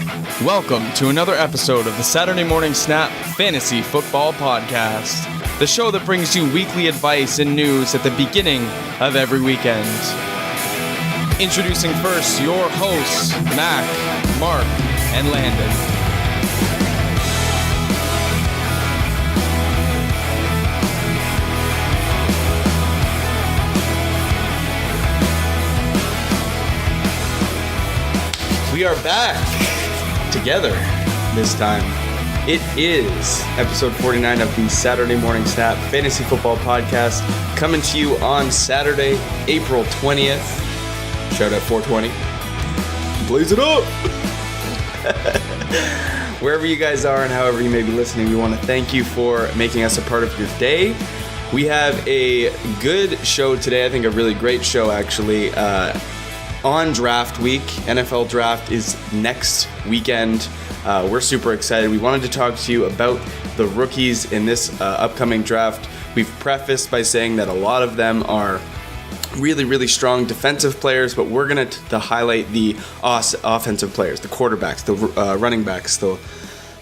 Welcome to another episode of the Saturday Morning Snap Fantasy Football Podcast, the show that brings you weekly advice and news at the beginning of every weekend. Introducing first your hosts, Mac, Mark, and Landon. We are back together this time. It is episode 49 of the Saturday Morning Snap Fantasy Football Podcast, coming to you on Saturday, April 20th. Shout out 420. Blaze it up! Wherever you guys are and however you may be listening, we want to thank you for making us a part of your day. We have a good show today. I think a really great show, actually. On draft week, NFL draft is next weekend. We're super excited. We wanted to talk to you about the rookies in this upcoming draft. We've prefaced by saying that a lot of them are really, really strong defensive players, but we're going to highlight the offensive players, the quarterbacks, the running backs, the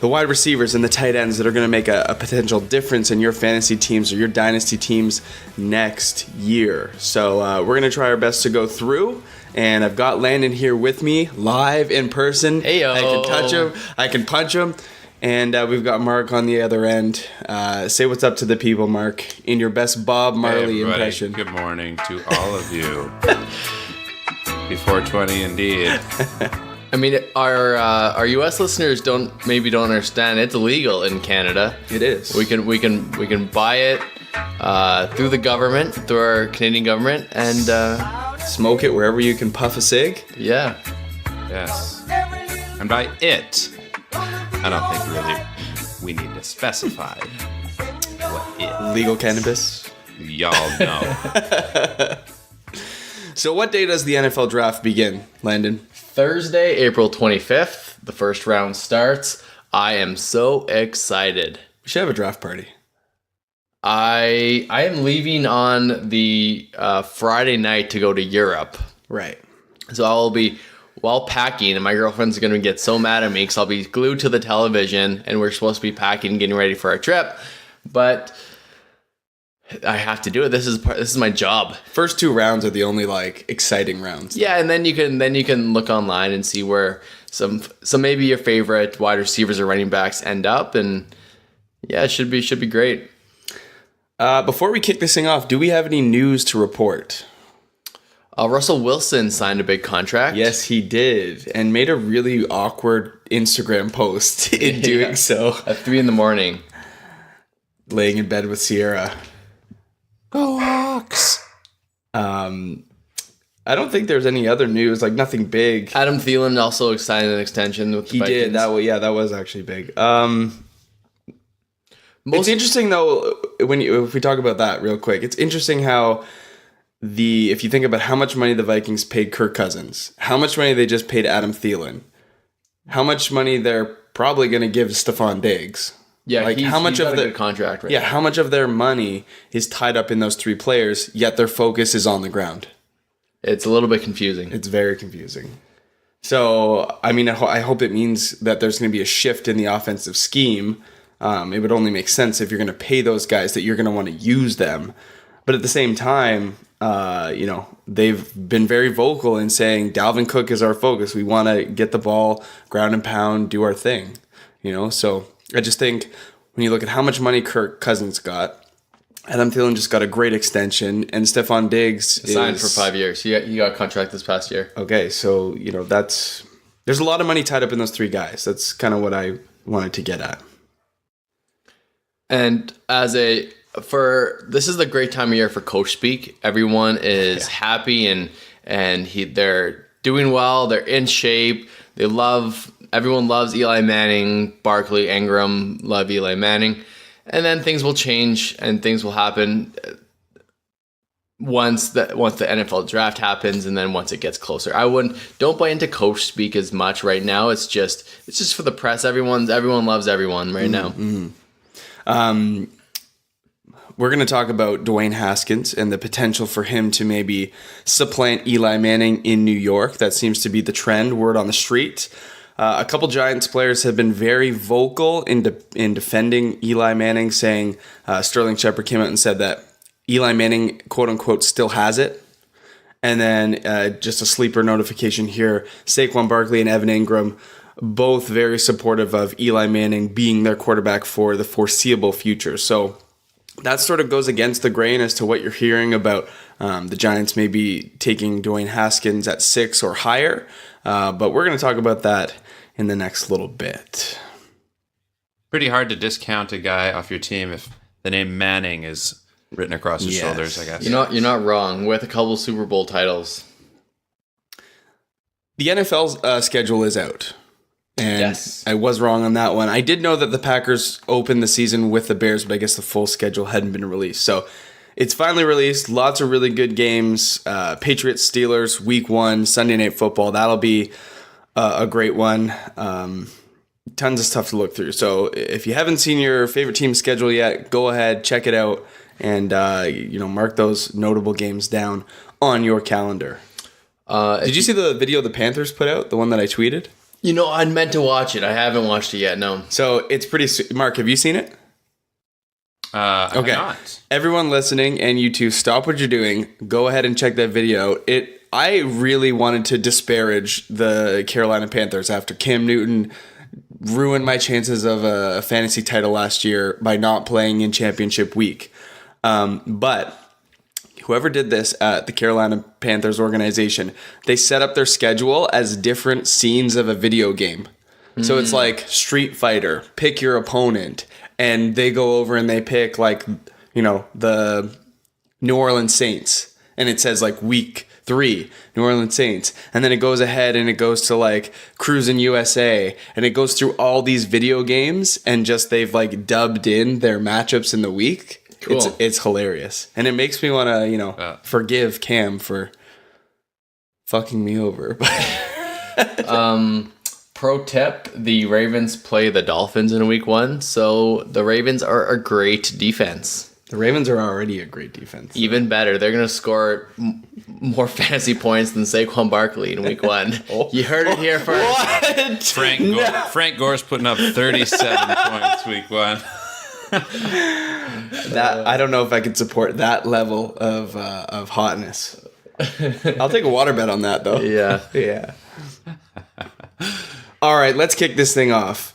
wide receivers, and the tight ends that are going to make a potential difference in your fantasy teams or your dynasty teams next year. So we're going to try our best to go through. And I've got Landon here with me, live in person. Heyo. I can touch him. I can punch him. And we've got Mark on the other end. Say what's up to the people, Mark, in your best Bob Marley impression. Good morning to all of you. Before 20, indeed. I mean, our U.S. listeners don't understand. It's illegal in Canada. It is. We can buy it through the government, through our Canadian government, and smoke it wherever you can puff a cig. Yeah. Yes. And by it, I don't think really we need to specify what it. Legal cannabis. Y'all know. So what day does the NFL draft begin, Landon? Thursday, April 25th, the first round starts. I am so excited. We should have a draft party. I am leaving on the Friday night to go to Europe. Right. So I'll be while packing, and my girlfriend's going to get so mad at me because I'll be glued to the television, and we're supposed to be packing and getting ready for our trip. But I have to do it. This is my job. First two rounds are the only exciting rounds. Yeah, and then you can look online and see where some maybe your favorite wide receivers or running backs end up, and yeah, it should be great. Before we kick this thing off, do we have any news to report? Russell Wilson signed a big contract. Yes, he did, and made a really awkward Instagram post in doing so. At 3 a.m, laying in bed with Sierra. Go Hawks! I don't think there's any other news, nothing big. Adam Thielen also signed an extension with the Vikings. He did. That was actually big. It's interesting though if we talk about that real quick. It's interesting how if you think about how much money the Vikings paid Kirk Cousins, how much money they just paid Adam Thielen, how much money they're probably going to give Stephon Diggs. Yeah, how much he's of got a good contract right now. how much of their money is tied up in those three players, yet their focus is on the ground. It's a little bit confusing. It's very confusing. So, I mean, I hope it means that there's going to be a shift in the offensive scheme. It would only make sense if you're going to pay those guys that you're going to want to use them. But at the same time, they've been very vocal in saying Dalvin Cook is our focus. We want to get the ball, ground and pound, do our thing. So I just think when you look at how much money Kirk Cousins got, Adam Thielen just got a great extension, and Stephon Diggs signed for 5 years. He got a contract this past year. Okay, so there's a lot of money tied up in those three guys. That's kind of what I wanted to get at. And this is the great time of year for coach speak. Everyone is happy and they're doing well. They're in shape. Everyone loves Eli Manning, Barkley, Ingram, love Eli Manning. And then things will change and things will happen once the NFL draft happens, and then once it gets closer. Don't buy into coach speak as much right now. It's just for the press. Everyone loves everyone right now. We're going to talk about Dwayne Haskins and the potential for him to maybe supplant Eli Manning in New York. That seems to be the trend, word on the street. A couple Giants players have been very vocal in defending Eli Manning, saying Sterling Shepard came out and said that Eli Manning, quote unquote, still has it. And then just a sleeper notification here, Saquon Barkley and Evan Ingram, both very supportive of Eli Manning being their quarterback for the foreseeable future. So that sort of goes against the grain as to what you're hearing about the Giants maybe taking Dwayne Haskins at 6 or higher. But we're going to talk about that in the next little bit. Pretty hard to discount a guy off your team if the name Manning is written across his shoulders, I guess. You're not wrong. With a couple Super Bowl titles. The NFL schedule is out. And yes. I was wrong on that one. I did know that the Packers opened the season with the Bears, but I guess the full schedule hadn't been released. So it's finally released. Lots of really good games. Patriots, Steelers, Week 1, Sunday Night Football. That'll be a great one. Tons of stuff to look through. So if you haven't seen your favorite team schedule yet, go ahead, check it out, and mark those notable games down on your calendar. Did you see the video the Panthers put out, the one that I tweeted? I meant to watch it. I haven't watched it yet, no. So it's pretty... Mark, have you seen it? Okay. Not. Everyone listening, and you two, stop what you're doing. Go ahead and check that video. I really wanted to disparage the Carolina Panthers after Cam Newton ruined my chances of a fantasy title last year by not playing in championship week. But whoever did this at the Carolina Panthers organization, they set up their schedule as different scenes of a video game. So it's like Street Fighter, pick your opponent, and they go over and they pick the New Orleans Saints, and it says like week 3, New Orleans Saints, and then it goes ahead and it goes to like Cruisin' USA, and it goes through all these video games, and just they've like dubbed in their matchups in the week. Cool. It's hilarious, and it makes me want to forgive Cam for fucking me over. Pro tip, the Ravens play the Dolphins in week 1, so the Ravens are a great defense. The Ravens are already a great defense. Even better, they're going to score more fantasy points than Saquon Barkley in week 1. You heard it here first. What? Frank Gore's putting up 37 points week 1. That I don't know if I could support that level of hotness. I'll take a water bet on that, though. Yeah. All right, let's kick this thing off.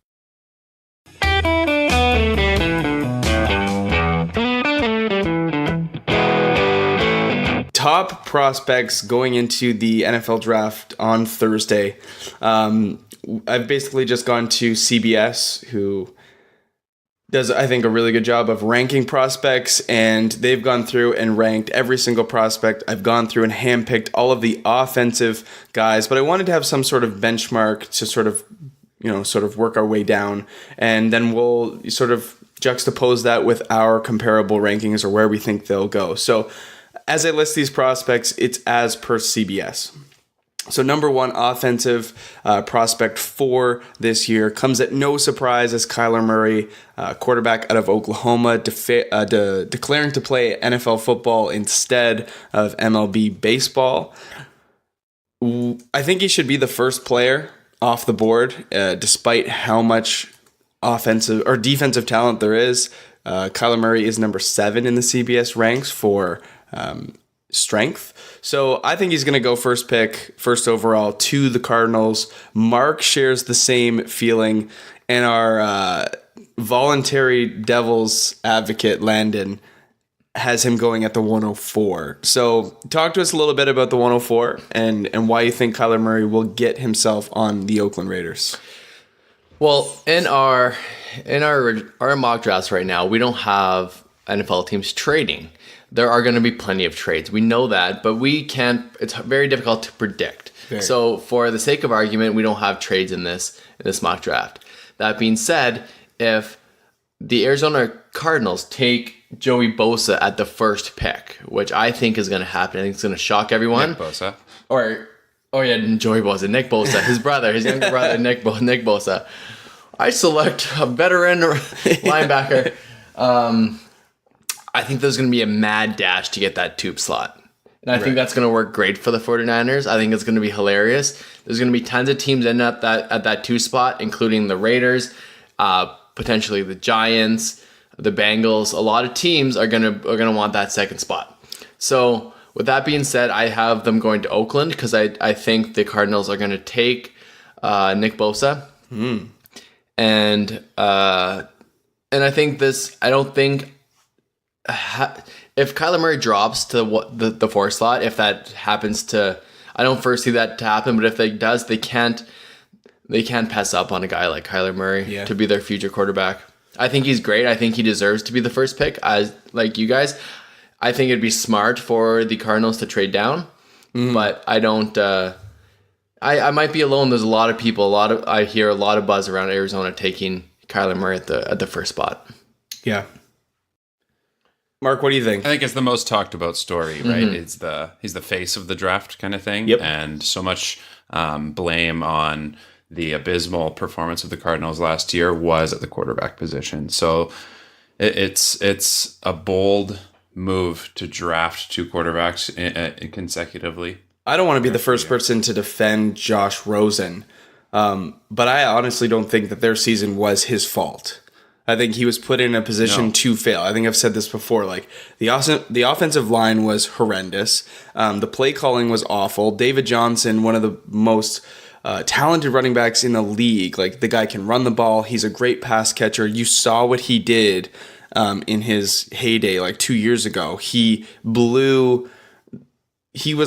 Top prospects going into the NFL draft on Thursday. I've basically just gone to CBS, who does, I think, a really good job of ranking prospects, and they've gone through and ranked every single prospect. I've gone through and handpicked all of the offensive guys, but I wanted to have some sort of benchmark to sort of work our way down, and then we'll sort of juxtapose that with our comparable rankings or where we think they'll go. So as I list these prospects, it's as per CBS. So number 1 offensive prospect for this year comes at no surprise as Kyler Murray, quarterback out of Oklahoma, declaring to play NFL football instead of MLB baseball. I think he should be the first player off the board, despite how much offensive or defensive talent there is. Kyler Murray is number 7 in the CBS ranks for strength. So I think he's going to go first pick, first overall to the Cardinals. Mark shares the same feeling, and our voluntary Devils advocate, Landon, has him going at the 104. So talk to us a little bit about the 104 and why you think Kyler Murray will get himself on the Oakland Raiders. Well, in our mock drafts right now, we don't have NFL teams trading. There are going to be plenty of trades. We know that, but it's very difficult to predict. So for the sake of argument, we don't have trades in this mock draft. That being said, if the Arizona Cardinals take Joey Bosa at the first pick, which I think is going to happen, I think it's going to shock everyone. Nick Bosa. Joey Bosa, Nick Bosa, his brother, his younger brother, Nick Bosa. I select a veteran linebacker. I think there's going to be a mad dash to get that tube slot. And I think that's going to work great for the 49ers. I think it's going to be hilarious. There's going to be tons of teams in at that 2 spot, including the Raiders, potentially the Giants, the Bengals. A lot of teams are going to want that 2nd spot. So with that being said, I have them going to Oakland because I think the Cardinals are going to take Nick Bosa. And I think this. I don't think if Kyler Murray drops to the 4 slot, if that happens to, I don't foresee that to happen. But if it does, they can't pass up on a guy like Kyler Murray to be their future quarterback. I think he's great. I think he deserves to be the first pick. As like you guys, I think it'd be smart for the Cardinals to trade down, but I don't. I might be alone. There's a lot of people. I hear a lot of buzz around Arizona taking Kyler Murray at the first spot. Yeah. Mark, what do you think? I think it's the most talked about story, right? He's the face of the draft kind of thing. Yep. And so much blame on the abysmal performance of the Cardinals last year was at the quarterback position. So it's a bold move to draft 2 quarterbacks consecutively. I don't want to be the first person to defend Josh Rosen, but I honestly don't think that their season was his fault. I think he was put in a position to fail. I think I've said this before. Like the offensive line was horrendous. The play calling was awful. David Johnson, one of the most talented running backs in the league. Like the guy can run the ball. He's a great pass catcher. You saw what he did in his heyday, like 2 years ago. He was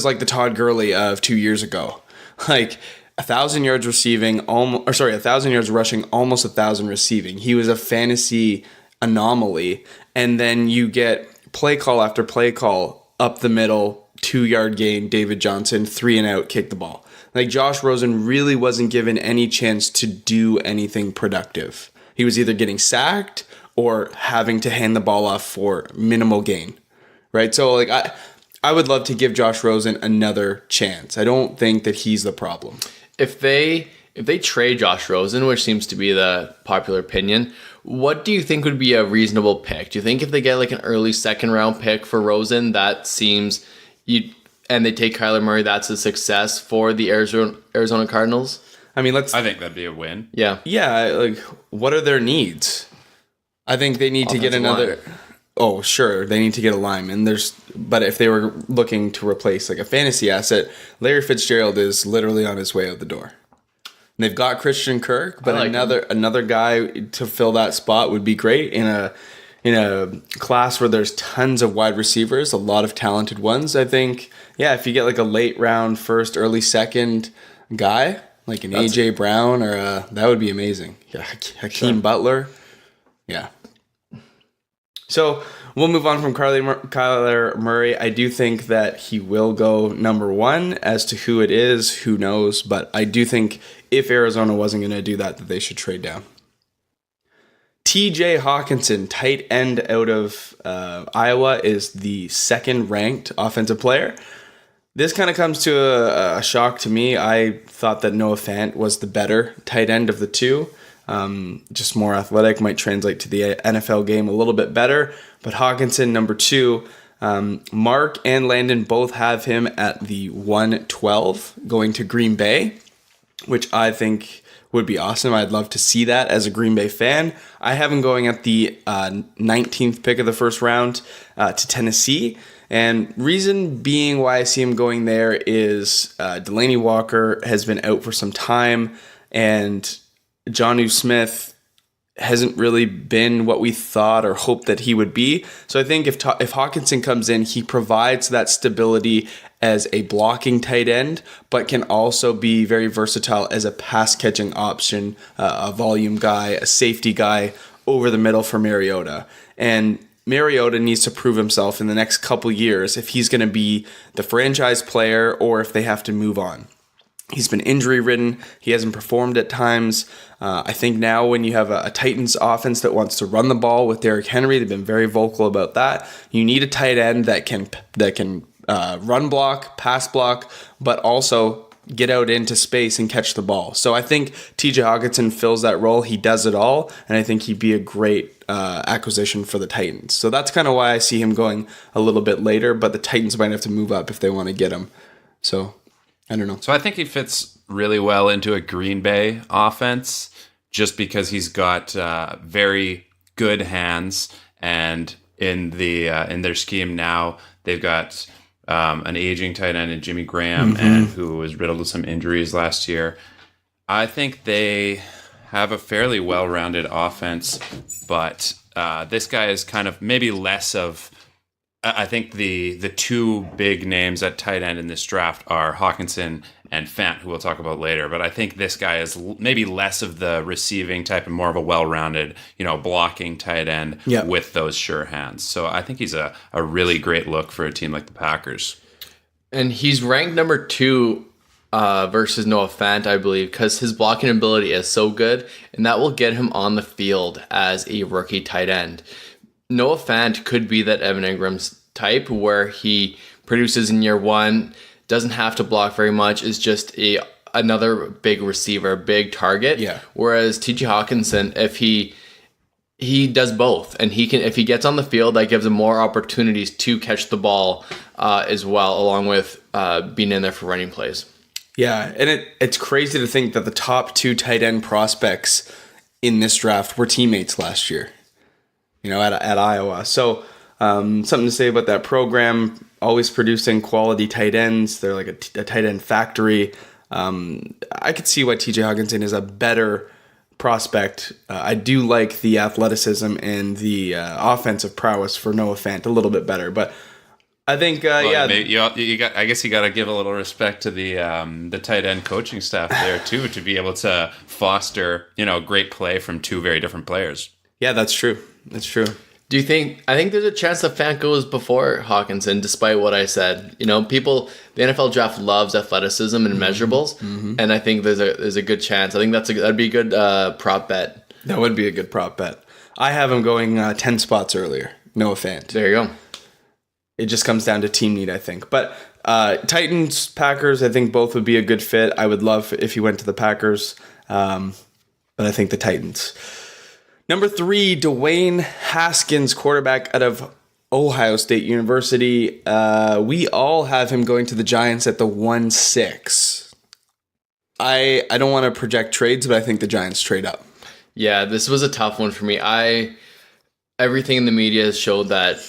like the Todd Gurley of 2 years ago. Like 1,000 yards receiving, 1,000 yards rushing, almost 1,000 receiving. He was a fantasy anomaly. And then you get play call after play call up the middle, 2-yard gain, David Johnson, 3 and out, kick the ball. Like Josh Rosen really wasn't given any chance to do anything productive. He was either getting sacked or having to hand the ball off for minimal gain, right? So like I would love to give Josh Rosen another chance. I don't think that he's the problem. If they trade Josh Rosen, which seems to be the popular opinion, what do you think would be a reasonable pick? Do you think if they get like an early 2nd round pick for Rosen, that seems and they take Kyler Murray, that's a success for the Arizona Cardinals? I mean, I think that'd be a win. Yeah. Yeah, like what are their needs? I think they need to get another line. Oh, sure, they need to get a lineman. But if they were looking to replace like a fantasy asset, Larry Fitzgerald is literally on his way out the door. And they've got Christian Kirk, but another guy to fill that spot would be great in a class where there's tons of wide receivers, a lot of talented ones. I think, if you get like a late round first, early second guy, like an AJ Brown or that would be amazing. Yeah, Hakeem Butler. Yeah. So we'll move on from Kyler Murray. I do think that he will go number 1. As to who it is, who knows? But I do think if Arizona wasn't going to do that they should trade down. TJ Hawkinson, tight end out of Iowa, is the 2nd ranked offensive player. This kind of comes to a shock to me. I thought that Noah Fant was the better tight end of the 2. Just more athletic, might translate to the NFL game a little bit better. But Hawkinson, number 2. Mark and Landon both have him at the 112 going to Green Bay, which I think would be awesome. I'd love to see that as a Green Bay fan. I have him going at the 19th pick of the first round to Tennessee. And reason being why I see him going there is Delaney Walker has been out for some time, and Jonnu Smith hasn't really been what we thought or hoped that he would be. So I think if Hawkinson comes in, he provides that stability as a blocking tight end, but can also be very versatile as a pass-catching option, a volume guy, a safety guy over the middle for Mariota. And Mariota needs to prove himself in the next couple years if he's going to be the franchise player or if they have to move on. He's been injury-ridden. He hasn't performed at times. I think now when you have a Titans offense that wants to run the ball with Derrick Henry, they've been very vocal about that. You need a tight end that can run block, pass block, but also get out into space and catch the ball. So I think TJ Hawkinson fills that role. He does it all, and I think he'd be a great acquisition for the Titans. So that's kind of why I see him going a little bit later, but the Titans might have to move up if they want to get him. So I don't know. So I think he fits really well into a Green Bay offense just because he's got very good hands, and in their scheme now, they've got an aging tight end in Jimmy Graham, and who was riddled with some injuries last year. I think they have a fairly well-rounded offense, but this guy is kind of maybe less of. I think the two big names at tight end in this draft are Hawkinson and Fant, who we'll talk about later. But I think this guy is maybe less of the receiving type and more of a well-rounded, blocking tight end with those sure hands. So I think he's a really great look for a team like the Packers. And he's ranked number 2 versus Noah Fant, I believe, because his blocking ability is so good, and that will get him on the field as a rookie tight end. Noah Fant could be that Evan Ingram's type where he produces in year 1, doesn't have to block very much, is just another big receiver, big target. Yeah. Whereas TJ Hawkinson, if he does both, and if he gets on the field, that gives him more opportunities to catch the ball as well, along with being in there for running plays. Yeah, and it's crazy to think that the top 2 tight end prospects in this draft were teammates last year, at Iowa. So something to say about that program, always producing quality tight ends. They're like a tight end factory. I could see why TJ Hawkinson is a better prospect. I do like the athleticism and the offensive prowess for Noah Fant a little bit better, but I think I guess you got to give a little respect to the tight end coaching staff there too, to be able to foster great play from 2 very different players. Yeah, that's true. That's true. I think there's a chance that Fant goes before Hawkinson, despite what I said. The NFL draft loves athleticism and measurables, and I think there's a good chance. I think that'd be a good prop bet. That would be a good prop bet. I have him going 10 spots earlier. Noah Fant. There you go. It just comes down to team need, I think. But Titans, Packers, I think both would be a good fit. I would love if he went to the Packers, but I think the Titans. Number 3, Dwayne Haskins, quarterback out of Ohio State University. We all have him going to the Giants at the 1-6. I don't want to project trades, but I think the Giants trade up. Yeah, this was a tough one for me. Everything in the media has showed that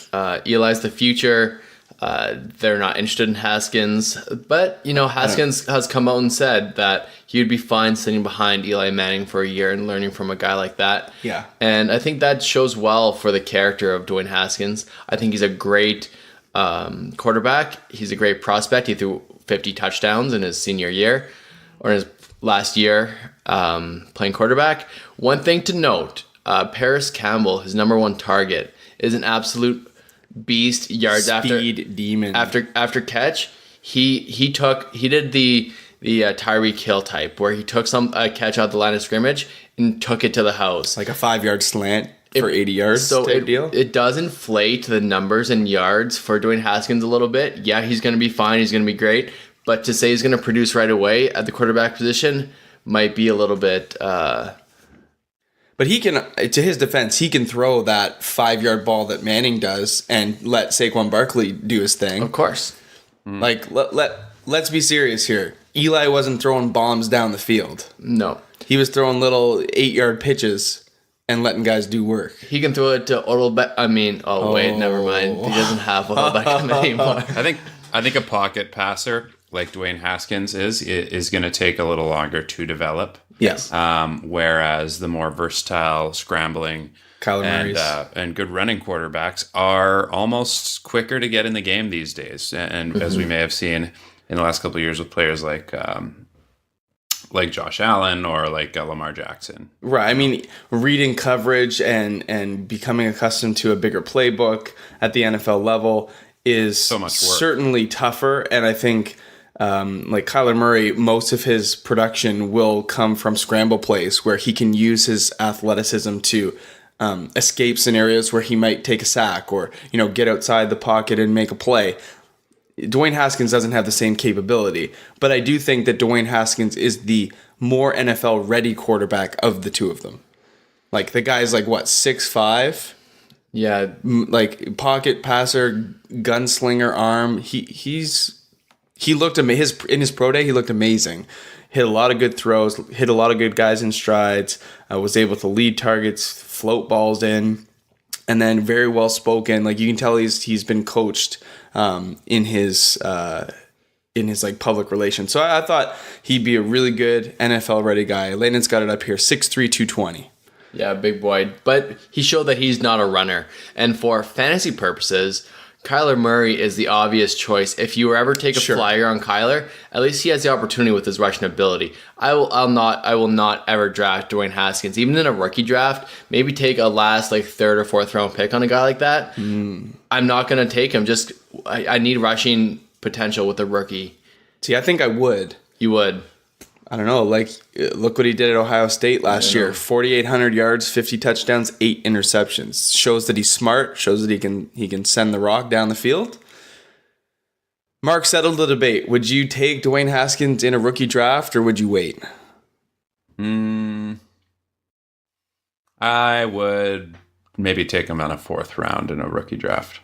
Eli's the future. They're not interested in Haskins. But, Haskins has come out and said that he would be fine sitting behind Eli Manning for a year and learning from a guy like that. Yeah. And I think that shows well for the character of Dwayne Haskins. I think he's a great quarterback. He's a great prospect. He threw 50 touchdowns in his senior year, or in his last year playing quarterback. One thing to note, Paris Campbell, his number 1 target, is an absolute beast yards Speed demon after catch. He did the Tyreek Hill type where he took a catch out the line of scrimmage and took it to the house, like a 5-yard slant for 80 yards type deal. It does inflate the numbers and yards for Dwayne Haskins a little bit. Yeah, he's going to be fine, he's going to be great, but to say he's going to produce right away at the quarterback position might be a little bit But he can, to his defense, he can throw that 5-yard ball that Manning does and let Saquon Barkley do his thing. Of course. Like, let's be serious here. Eli wasn't throwing bombs down the field. No. He was throwing little 8-yard pitches and letting guys do work. He can throw it to Odell wait, never mind. He doesn't have Odell Beckham anymore. I think a pocket passer like Dwayne Haskins is going to take a little longer to develop. Yes. Whereas the more versatile, scrambling, Kyler and good running quarterbacks are almost quicker to get in the game these days. And as we may have seen in the last couple of years with players like Josh Allen or like Lamar Jackson. Right. I mean, reading coverage and becoming accustomed to a bigger playbook at the NFL level is so much work. Certainly tougher. And I think like Kyler Murray, most of his production will come from scramble plays where he can use his athleticism to escape scenarios where he might take a sack or, get outside the pocket and make a play. Dwayne Haskins doesn't have the same capability, but I do think that Dwayne Haskins is the more NFL ready quarterback of the two of them. Like the guy's like what, 6'5"? Yeah, Like pocket passer, gunslinger arm. He looked in his pro day. He looked amazing. Hit a lot of good throws. Hit a lot of good guys in strides. Was able to lead targets, float balls in, and then very well spoken. Like you can tell he's been coached in his like public relations. So I thought he'd be a really good NFL ready guy. Landon's got it up here, 6'3", 220. Yeah, big boy. But he showed that he's not a runner. And for fantasy purposes, Kyler Murray is the obvious choice. If you ever take a flyer on Kyler, at least he has the opportunity with his rushing ability. I will not ever draft Dwayne Haskins, even in a rookie draft. Maybe take a last like third or fourth round pick on a guy like that. I'm not gonna take him. Just I need rushing potential with a rookie. See, I think I would. You would. I don't know. Like, look what he did at Ohio State last year. 4,800 yards, 50 touchdowns, 8 interceptions. Shows that he's smart. Shows that he can send the rock down the field. Mark, settled the debate. Would you take Dwayne Haskins in a rookie draft, or would you wait? I would maybe take him on a 4th round in a rookie draft.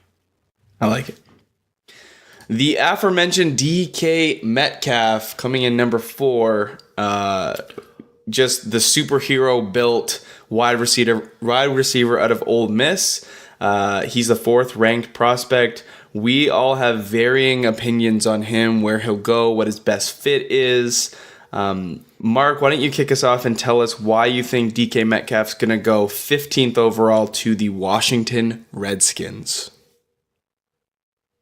I like it. The aforementioned DK Metcalf coming in number 4, just the superhero built wide receiver out of Ole Miss. He's the 4th ranked prospect. We all have varying opinions on him, where he'll go, what his best fit is. Mark, why don't you kick us off and tell us why you think DK Metcalf's going to go 15th overall to the Washington Redskins?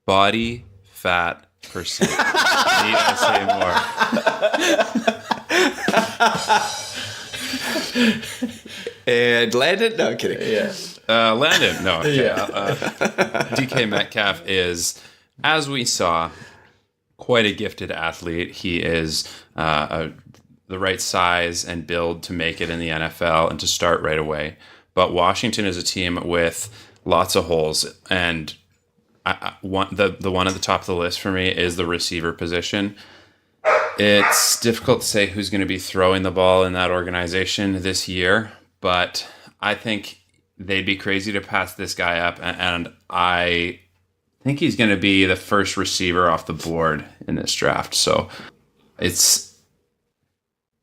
Body fat percent. Need to say more. And Landon? No, I'm kidding. Yeah. Landon? No. Okay. DK Metcalf is, as we saw, quite a gifted athlete. He is the right size and build to make it in the NFL and to start right away. But Washington is a team with lots of holes, and the one at the top of the list for me is the receiver position. It's difficult to say who's going to be throwing the ball in that organization this year, but I think they'd be crazy to pass this guy up, and I think he's going to be the first receiver off the board in this draft. So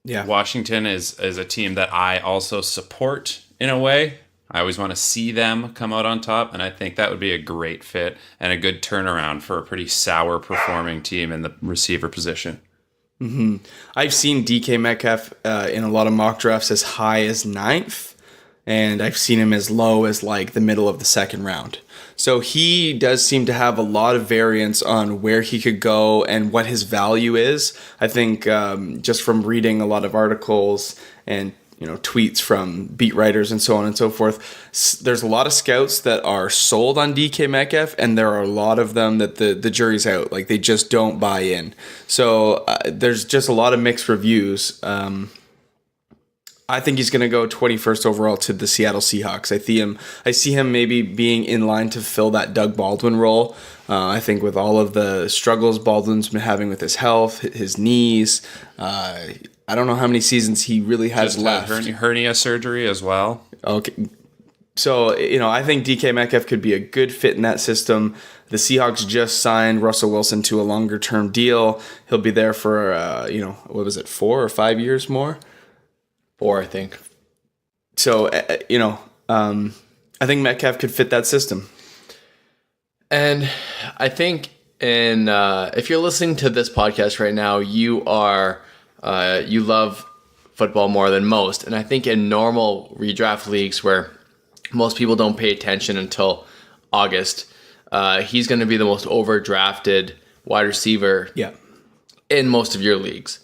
Washington is a team that I also support in a way. I always want to see them come out on top, and I think that would be a great fit and a good turnaround for a pretty sour performing team in the receiver position. Mm-hmm. I've seen DK Metcalf in a lot of mock drafts as high as 9th, and I've seen him as low as like the middle of the 2nd round. So he does seem to have a lot of variance on where he could go and what his value is. I think just from reading a lot of articles and tweets from beat writers and so on and so forth, there's a lot of scouts that are sold on DK Metcalf, and there are a lot of them that the jury's out. Like, they just don't buy in. So there's just a lot of mixed reviews. I think he's going to go 21st overall to the Seattle Seahawks. I see him maybe being in line to fill that Doug Baldwin role. I think with all of the struggles Baldwin's been having with his health, his knees, I don't know how many seasons he really has left. Hernia surgery as well. Okay. So, I think DK Metcalf could be a good fit in that system. The Seahawks just signed Russell Wilson to a longer-term deal. He'll be there for, 4 or 5 years more? 4, I think. So, I think Metcalf could fit that system. And I think if you're listening to this podcast right now, you love football more than most. And I think in normal redraft leagues where most people don't pay attention until August, he's going to be the most overdrafted wide receiver in most of your leagues.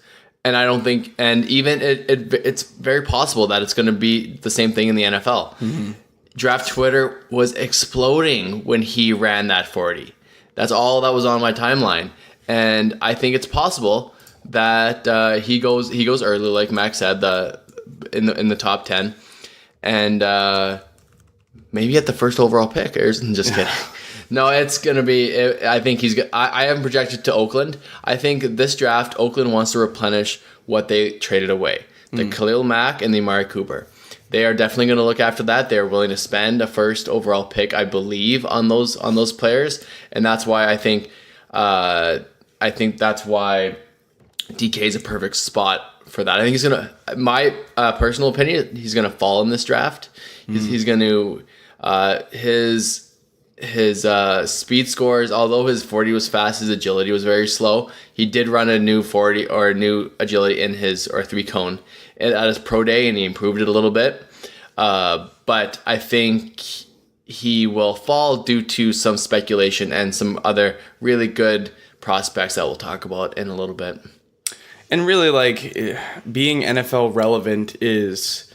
And I don't think, and even it's very possible that it's going to be the same thing in the NFL. Mm-hmm. Draft Twitter was exploding when he ran that 40. That's all that was on my timeline. And I think it's possible that he goes early, like Max said, in the top 10, and maybe at the first overall pick. Just kidding. No, it's going to be, I think I have him projected to Oakland. I think this draft, Oakland wants to replenish what they traded away. The Khalil Mack and the Amari Cooper. They are definitely going to look after that. They're willing to spend a first overall pick, I believe, on those players. And that's why I think that's why DK is a perfect spot for that. I think he's going to, my personal opinion, he's going to fall in this draft. He's going to, his speed scores, although his 40 was fast, his agility was very slow. He did run a new 40 or a new agility in his, or 3-cone at his pro day, and he improved it a little bit. But I think he will fall due to some speculation and some other really good prospects that we'll talk about in a little bit. And really, like, being NFL relevant is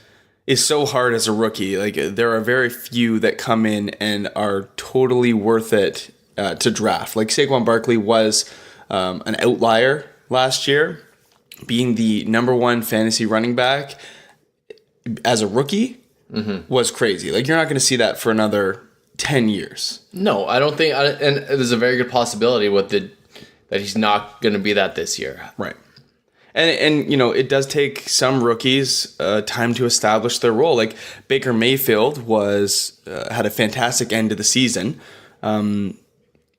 so hard as a rookie. Like, there are very few that come in and are totally worth it to draft. Like, Saquon Barkley was an outlier last year, being the number one fantasy running back as a rookie was crazy. Like, you're not going to see that for another 10 years. No, I don't think, and there's a very good possibility that he's not going to be that this year. Right. And you know, it does take some rookies time to establish their role. Like Baker Mayfield had a fantastic end of the season, and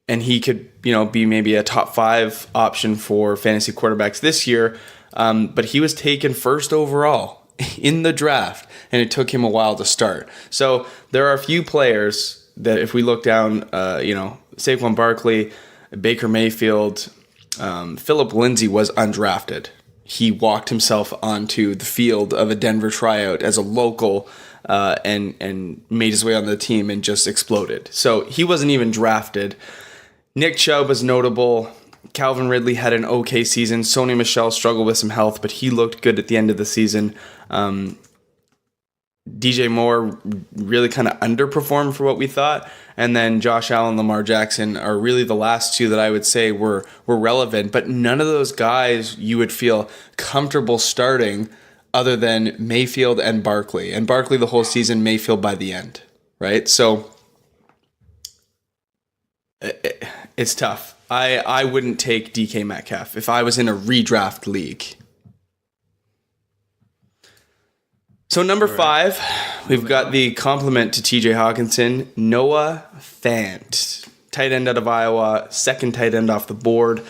he could, you know, be maybe a top 5 option for fantasy quarterbacks this year. But he was taken first overall in the draft, and it took him a while to start. So there are a few players that, if we look down, you know, Saquon Barkley, Baker Mayfield, Philip Lindsay was undrafted. He walked himself onto the field of a Denver tryout as a local and made his way on the team and just exploded. So he wasn't even drafted. Nick Chubb was notable. Calvin Ridley had an okay season. Sony Michel struggled with some health, but he looked good at the end of the season. DJ Moore really kind of underperformed for what we thought. And then Josh Allen, Lamar Jackson are really the last two that I would say were relevant. But none of those guys you would feel comfortable starting other than Mayfield and Barkley. And Barkley the whole season, Mayfield by the end, right? So it's tough. I wouldn't take DK Metcalf if I was in a redraft league. So number 5, we've got the compliment to TJ Hawkinson, Noah Fant, tight end out of Iowa, second tight end off the board.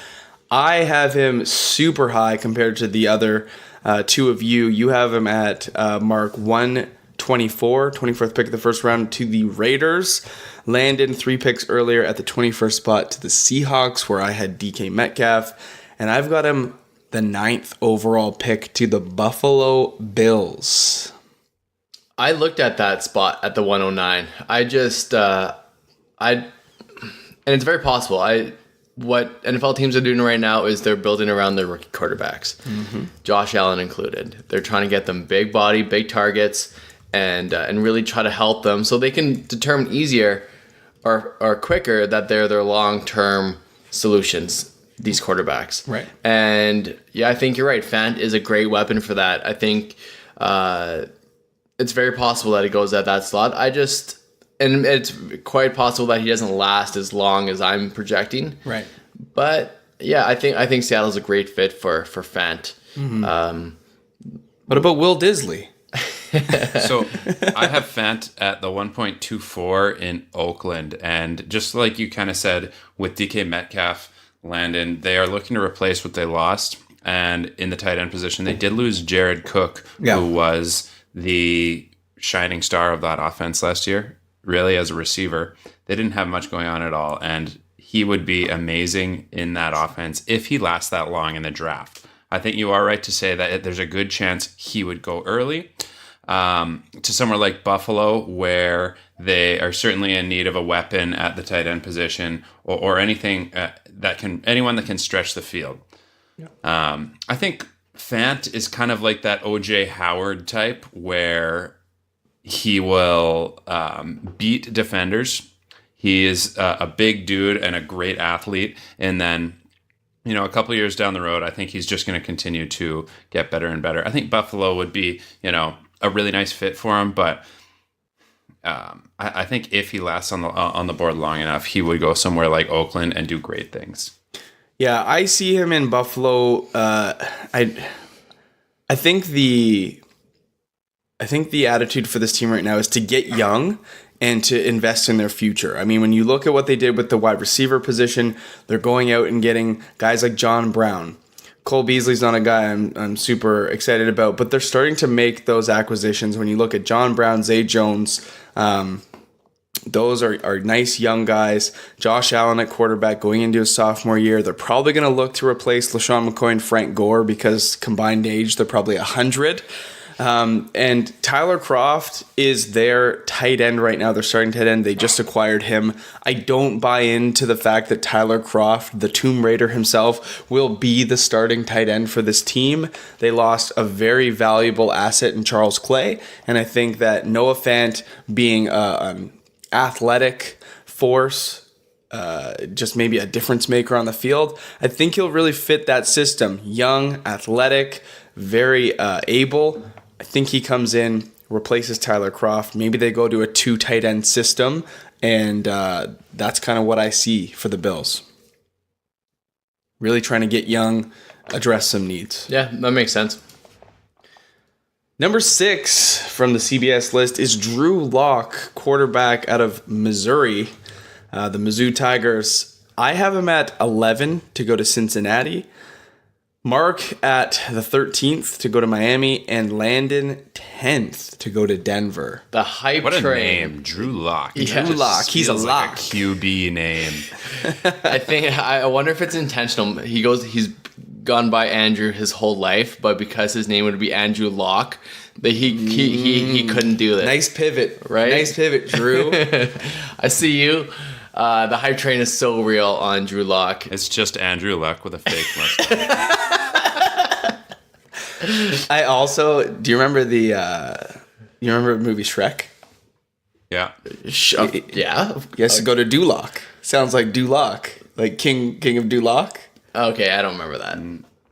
I have him super high compared to the other two of you. You have him at mark 124, 24th pick of the first round to the Raiders. Landon 3 picks earlier at the 21st spot to the Seahawks, where I had DK Metcalf. And I've got him the 9th overall pick to the Buffalo Bills. I looked at that spot at the 109. And it's very possible. What NFL teams are doing right now is they're building around their rookie quarterbacks, Josh Allen included. They're trying to get them big body, big targets, and really try to help them so they can determine easier or quicker that they're their long-term solutions, these quarterbacks. Right. And yeah, I think you're right. Fant is a great weapon for that. I think it's very possible that he goes at that slot. And it's quite possible that he doesn't last as long as I'm projecting. Right. But yeah, I think Seattle's a great fit for Fant. What about Will Disley? So I have Fant at the 1.24 in Oakland. And just like you kind of said with DK Metcalf, Landon, they are looking to replace what they lost. And in the tight end position, they did lose Jared Cook, who was the shining star of that offense last year, really, as a receiver. They didn't have much going on at all. And he would be amazing in that offense if he lasts that long in the draft. I think you are right to say that there's a good chance he would go early. To somewhere like Buffalo, where they are certainly in need of a weapon at the tight end position, or anything anyone that can stretch the field. Yeah. I think Fant is kind of like that OJ Howard type, where he will beat defenders. He is a big dude and a great athlete, and then, you know, a couple years down the road, I think he's just going to continue to get better and better. I think Buffalo would be, you know, a really nice fit for him, but I think if he lasts on the board long enough, he would go somewhere like Oakland and do great things. Yeah, I see him in Buffalo. I think the attitude for this team right now is to get young and to invest in their future. I mean, when you look at what they did with the wide receiver position, they're going out and getting guys like John Brown. Cole Beasley's not a guy I'm super excited about, but they're starting to make those acquisitions. When you look at John Brown, Zay Jones, those are nice young guys. Josh Allen at quarterback going into his sophomore year. They're probably going to look to replace LaShawn McCoy and Frank Gore because combined age, they're probably 100. And Tyler Kroft is their tight end right now. They're starting tight end. They just acquired him. I don't buy into the fact that Tyler Kroft, the Tomb Raider himself, will be the starting tight end for this team. They lost a very valuable asset in Charles Clay. And I think that Noah Fant being an athletic force, just maybe a difference maker on the field, I think he'll really fit that system. Young, athletic, very able. I think he comes in, replaces Tyler Kroft. Maybe they go to a 2 tight end system, and that's kind of what I see for the Bills. Really trying to get young, address some needs. Yeah, that makes sense. Number 6 from the CBS list is Drew Lock, quarterback out of Missouri, the Mizzou Tigers. I have him at 11 to go to Cincinnati. Mark at the 13th to go to Miami, and Landon 10th to go to Denver. The hype What a train. name, Drew Lock. Yeah. Drew Lock, he's a Feels lock. like a QB name. I wonder if it's intentional. He's gone by Andrew his whole life, but because his name would be Andrew Locke, that he couldn't do that. Nice pivot, right? Nice pivot, Drew. I see you. The hype train is so real on Drew Lock. It's just Andrew Luck with a fake mustache. I also, do you remember the movie Shrek? Yeah. Yeah. He has to go to Duloc. Sounds like Duloc, like King of Duloc. Okay, I don't remember that.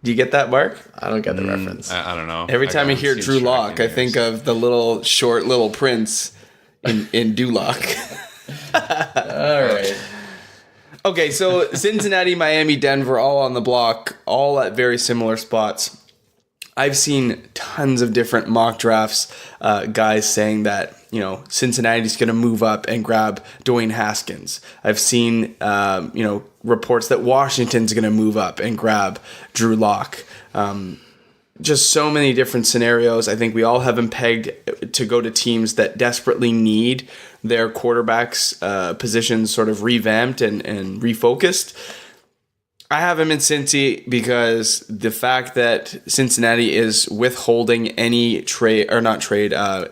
Do you get that, Mark? I don't get the reference. I don't know. Every time I hear haven't Drew seen Shrek Lock, in I think years. of the little prince in Duloc. All right. Okay, so Cincinnati, Miami, Denver, all on the block, all at very similar spots. I've seen tons of different mock drafts, guys saying that, Cincinnati's going to move up and grab Dwayne Haskins. I've seen, reports that Washington's going to move up and grab Drew Lock. Just so many different scenarios. I think we all have him pegged to go to teams that desperately need their quarterbacks positions sort of revamped and refocused. I have him in Cincy because the fact that Cincinnati is withholding any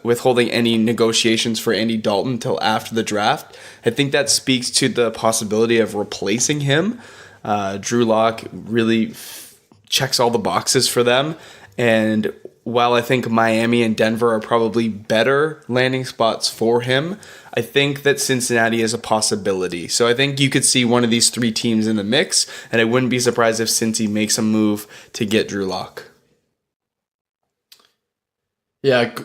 withholding any negotiations for Andy Dalton till after the draft, I think that speaks to the possibility of replacing him. Drew Lock really checks all the boxes for them. And while I think Miami and Denver are probably better landing spots for him, I think that Cincinnati is a possibility. So I think you could see one of these 3 teams in the mix, and I wouldn't be surprised if Cincy makes a move to get Drew Lock. Yeah,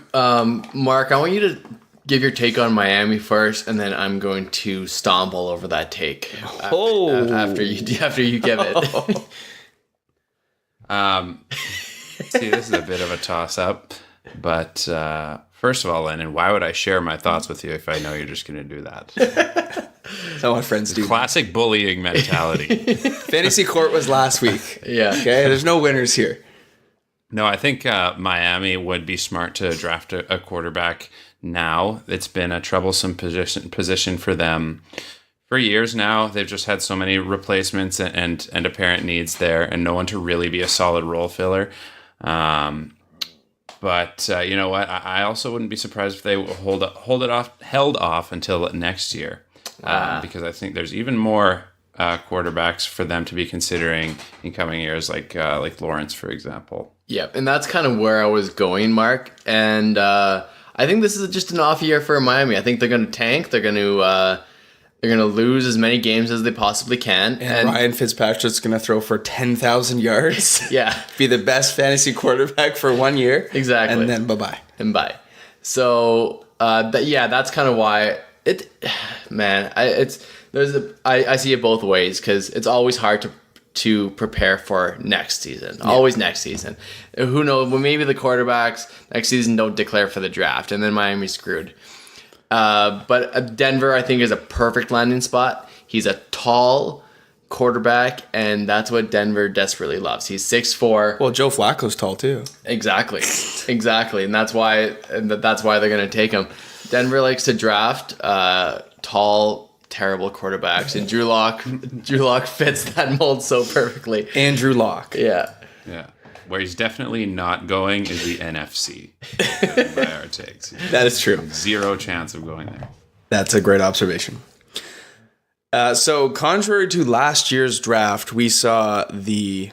Mark, I want you to give your take on Miami first, and then I'm going to stomp all over that take after you give it. See, this is a bit of a toss-up, but first of all, Lennon, why would I share my thoughts with you if I know you're just going to do that? That's how my friends do. Classic bullying mentality. Fantasy Court was last week. Yeah. Okay, there's no winners here. No, I think Miami would be smart to draft a quarterback now. It's been a troublesome position for them for years now. They've just had so many replacements and apparent needs there, and no one to really be a solid role filler. But you know what? I also wouldn't be surprised if they held off until next year, because I think there's even more quarterbacks for them to be considering in coming years, like Lawrence, for example. Yeah, and that's kind of where I was going, Mark. And I think this is just an off year for Miami. I think they're going to tank. They're going to lose as many games as they possibly can. And Ryan Fitzpatrick's going to throw for 10,000 yards. Yeah. Be the best fantasy quarterback for 1 year. Exactly. And then bye-bye. And bye. So that's kind of why it. Man, I see it both ways because it's always hard to prepare for next season. Yeah. Always next season. Who knows? Well, maybe the quarterbacks next season don't declare for the draft, and then Miami's screwed. But Denver, I think, is a perfect landing spot. He's a tall quarterback, and that's what Denver desperately loves. He's 6'4". Well, Joe Flacco's tall too. Exactly, and that's why they're gonna take him. Denver likes to draft tall, terrible quarterbacks, and Drew Lock fits that mold so perfectly. Andrew Lock. Yeah. Where he's definitely not going is the NFC. By our takes. That is true. Zero chance of going there. That's a great observation. So contrary to last year's draft, we saw the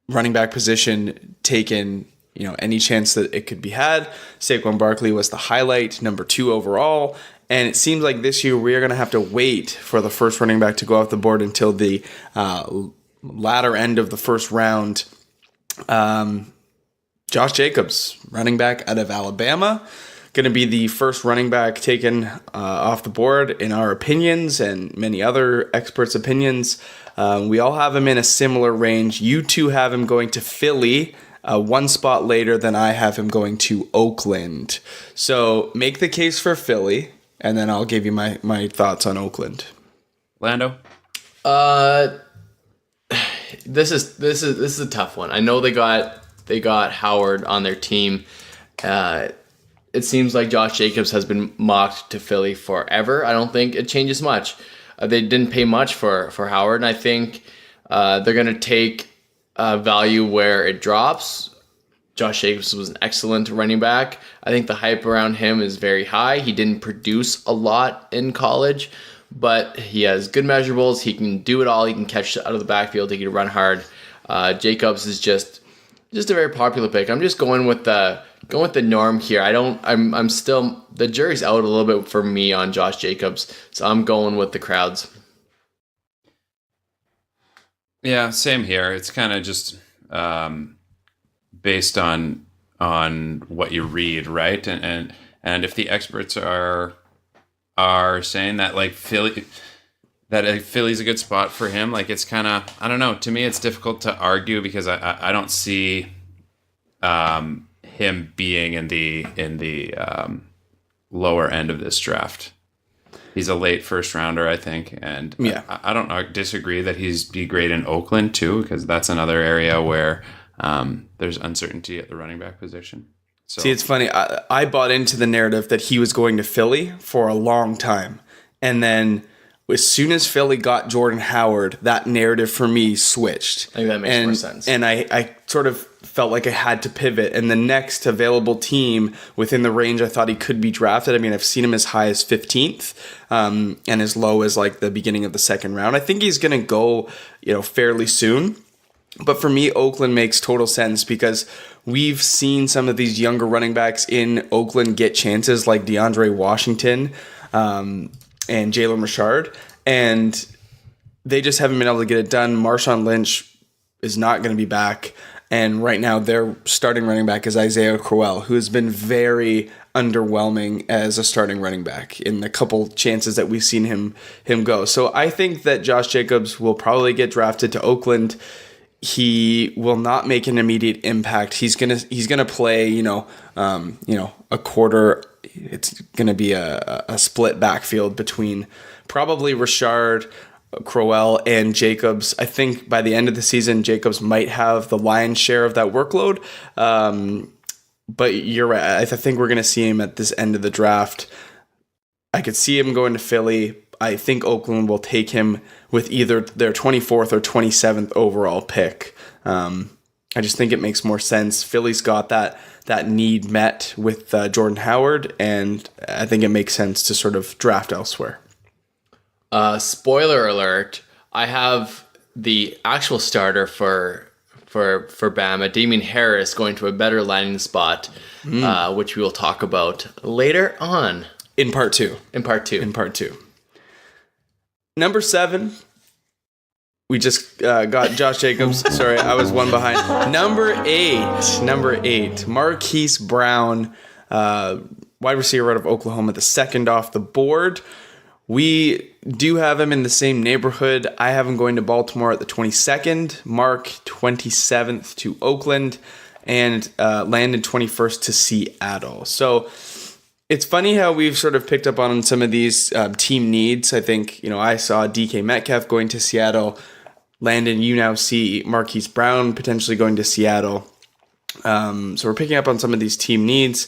running back position taken, any chance that it could be had. Saquon Barkley was the highlight, number 2 overall. And it seems like this year we are going to have to wait for the first running back to go off the board until the latter end of the first round. Josh Jacobs, running back out of Alabama, going to be the first running back taken off the board in our opinions and many other experts' opinions. We all have him in a similar range. You two have him going to Philly, one spot later than I have him going to Oakland. So make the case for Philly, and then I'll give you my thoughts on Oakland. Lando? This is a tough one. I know they got Howard on their team. It seems like Josh Jacobs has been mocked to Philly forever. I don't think it changes much. They didn't pay much for Howard, and I think they're going to take value where it drops. Josh Jacobs was an excellent running back. I think the hype around him is very high. He didn't produce a lot in college, but he has good measurables. He can do it all. He can catch out of the backfield. He can run hard. Jacobs is just a very popular pick. I'm just going with the norm here. I'm still, the jury's out a little bit for me on Josh Jacobs, so I'm going with the crowds. Yeah, same here. It's kind of just based on what you read, right? And if the experts are saying that like Philly's a good spot for him, like it's kind of, I don't know. To me, it's difficult to argue because I don't see him being in the lower end of this draft. He's a late first rounder, I think, and yeah. I don't disagree that he's be great in Oakland too, because that's another area where there's uncertainty at the running back position. So. See, it's funny. I bought into the narrative that he was going to Philly for a long time, and then as soon as Philly got Jordan Howard, that narrative for me switched. I think that makes more sense. And I sort of felt like I had to pivot. And the next available team within the range I thought he could be drafted, I mean, I've seen him as high as 15th and as low as like the beginning of the second round. I think he's going to go, fairly soon. But for me, Oakland makes total sense because we've seen some of these younger running backs in Oakland get chances like DeAndre Washington, and Jalen Richard, and they just haven't been able to get it done. Marshawn Lynch is not going to be back, and right now their starting running back is Isaiah Crowell, who has been very underwhelming as a starting running back in the couple chances that we've seen him go. So I think that Josh Jacobs will probably get drafted to Oakland. He will not make an immediate impact. He's gonna play, a quarter. It's gonna be a split backfield between probably Richard, Crowell, and Jacobs. I think by the end of the season, Jacobs might have the lion's share of that workload. But you're right. I think we're gonna see him at this end of the draft. I could see him going to Philly. I think Oakland will take him with either their 24th or 27th overall pick. I just think it makes more sense. Philly's got that need met with Jordan Howard, and I think it makes sense to sort of draft elsewhere. Spoiler alert, I have the actual starter for Bama, Damian Harris, going to a better landing spot, which we will talk about later on. In part two. Number 7, we just got Josh Jacobs. Sorry, I was one behind. Number 8, Marquise Brown, Wide receiver out of Oklahoma, the second off the board. We do have him in the same neighborhood. I have him going to Baltimore at the 22nd, Mark 27th to Oakland, and Landon 21st to Seattle. So it's funny how we've sort of picked up on some of these team needs. I think, I saw DK Metcalf going to Seattle. Landon, you now see Marquise Brown potentially going to Seattle. So we're picking up on some of these team needs.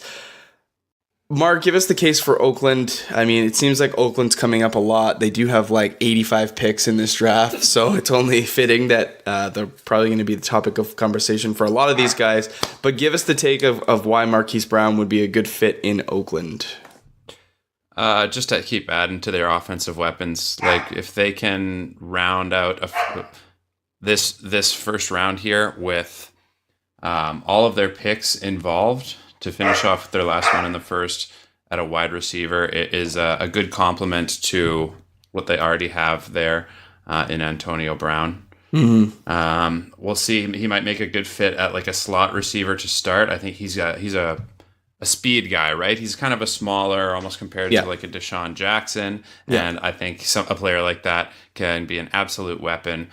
Mark, give us the case for Oakland. I mean, it seems like Oakland's coming up a lot. They do have like 85 picks in this draft, so it's only fitting that they're probably going to be the topic of conversation for a lot of these guys. But give us the take of why Marquise Brown would be a good fit in Oakland. Just to keep adding to their offensive weapons, like if they can round out this first round here with all of their picks involved, to finish off their last one in the first at a wide receiver, it is a good complement to what they already have there in Antonio Brown. Mm-hmm. We'll see. He might make a good fit at like a slot receiver to start. I think he's a speed guy, right? He's kind of a smaller, almost compared to like a Deshaun Jackson. Yeah. And I think a player like that can be an absolute weapon.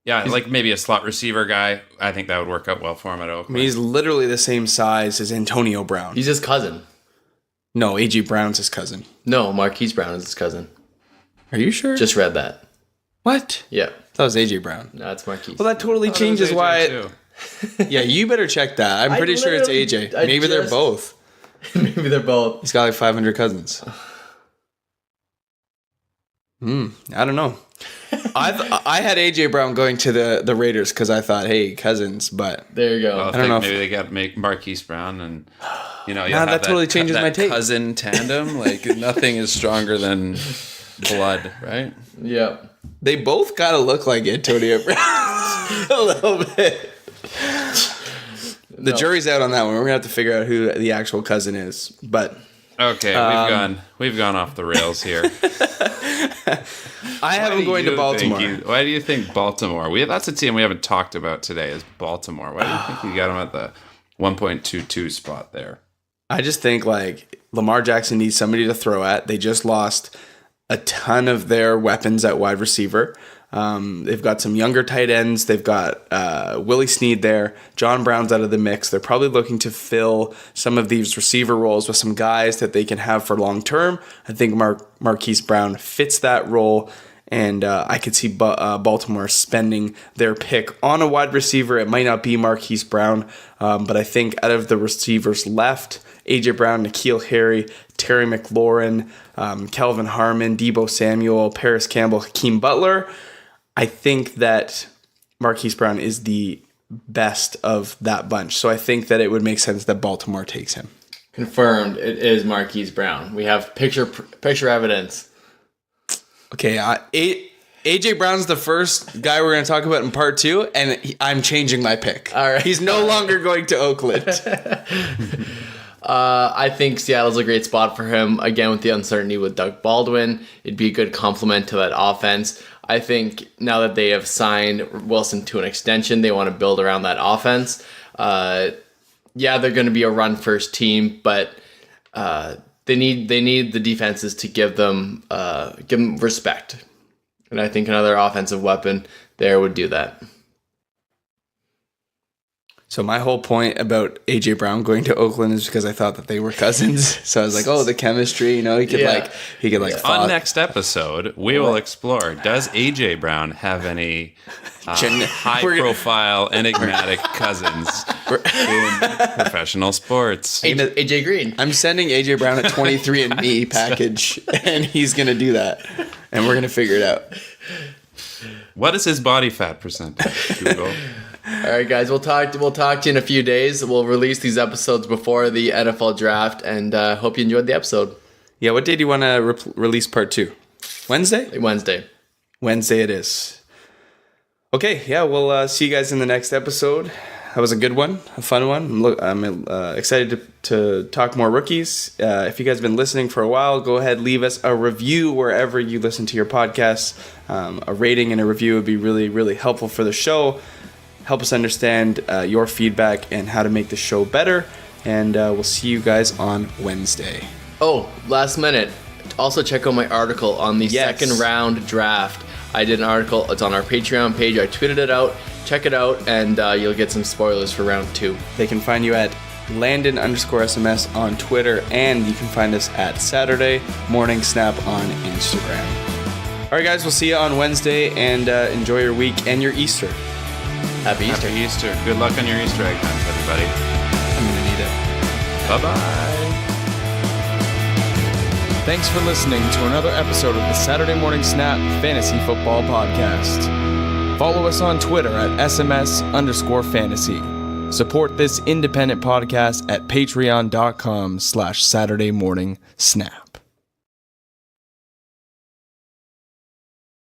Yeah, like maybe a slot receiver guy. I think that would work out well for him at Oakland. I mean, he's literally the same size as Antonio Brown. He's his cousin. No, A.J. Brown's his cousin. No, Marquise Brown is his cousin. Are you sure? Just read that. What? Yeah. That was A.J. Brown. No, it's Marquise. Well, that totally changes why... Yeah, you better check that. I'm pretty sure it's A.J. Maybe they're both. Maybe they're both. He's got like 500 cousins. I don't know. I had AJ Brown going to the Raiders because I thought, hey, cousins, but there you go. Well, I don't know. Maybe they got to make Marquise Brown, and that totally changes my take. Cousin tandem, like nothing is stronger than blood, right? Yeah, they both gotta look like Antonio Brown a little bit. The jury's out on that one. We're gonna have to figure out who the actual cousin is, but. Okay, we've gone off the rails here. I have him going to Baltimore. Why do you think Baltimore? That's a team we haven't talked about today. Is Baltimore? Why do you think you got him at the 1.22 spot there? I just think like Lamar Jackson needs somebody to throw at. They just lost a ton of their weapons at wide receiver. They've got some younger tight ends. They've got Willie Snead there. John Brown's out of the mix. They're probably looking to fill some of these receiver roles with some guys that they can have for long term. I think Marquise Brown fits that role, and I could see Baltimore spending their pick on a wide receiver. It might not be Marquise Brown, but I think out of the receivers left, A.J. Brown, N'Keal Harry, Terry McLaurin, Kelvin Harmon, Deebo Samuel, Paris Campbell, Hakeem Butler, I think that Marquise Brown is the best of that bunch. So I think that it would make sense that Baltimore takes him. Confirmed, it is Marquise Brown. We have picture evidence. Okay, AJ Brown's the first guy we're going to talk about in part 2, and I'm changing my pick. All right. He's no longer going to Oakland. I think Seattle's a great spot for him. Again, with the uncertainty with Doug Baldwin, it'd be a good complement to that offense. I think now that they have signed Wilson to an extension, they want to build around that offense. They're going to be a run-first team, but they need the defenses to give them respect. And I think another offensive weapon there would do that. So my whole point about AJ Brown going to Oakland is because I thought that they were cousins. So I was like, oh, the chemistry, he could On next episode, we will explore, does AJ Brown have any high profile enigmatic cousins in professional sports? AJ Green. I'm sending AJ Brown a 23andMe package, and he's going to do that. And we're going to figure it out. What is his body fat percentage, Google? All right, guys, we'll talk to you in a few days. We'll release these episodes before the NFL draft, and hope you enjoyed the episode. Yeah, what day do you want to release part 2? Wednesday? Wednesday it is. Okay, yeah, we'll see you guys in the next episode. That was a good one, a fun one. I'm excited to talk more rookies. If you guys have been listening for a while, go ahead, leave us a review wherever you listen to your podcasts. A rating and a review would be really, really helpful for the show. Help us understand your feedback and how to make the show better. and we'll see you guys on Wednesday. Oh, last minute. Also check out my article on the second round draft. I did an article. It's on our Patreon page. I tweeted it out. Check it out, and you'll get some spoilers for round 2. They can find you at Landon_SMS on Twitter, and you can find us at Saturday Morning Snap on Instagram. All right, guys, we'll see you on Wednesday, and enjoy your week and your Easter. Happy Easter. Happy Easter. Good luck on your Easter egg hunt, everybody. I'm going to need it. Bye-bye. Thanks for listening to another episode of the Saturday Morning Snap Fantasy Football Podcast. Follow us on Twitter at SMS_fantasy. Support this independent podcast at patreon.com/Saturday Morning Snap.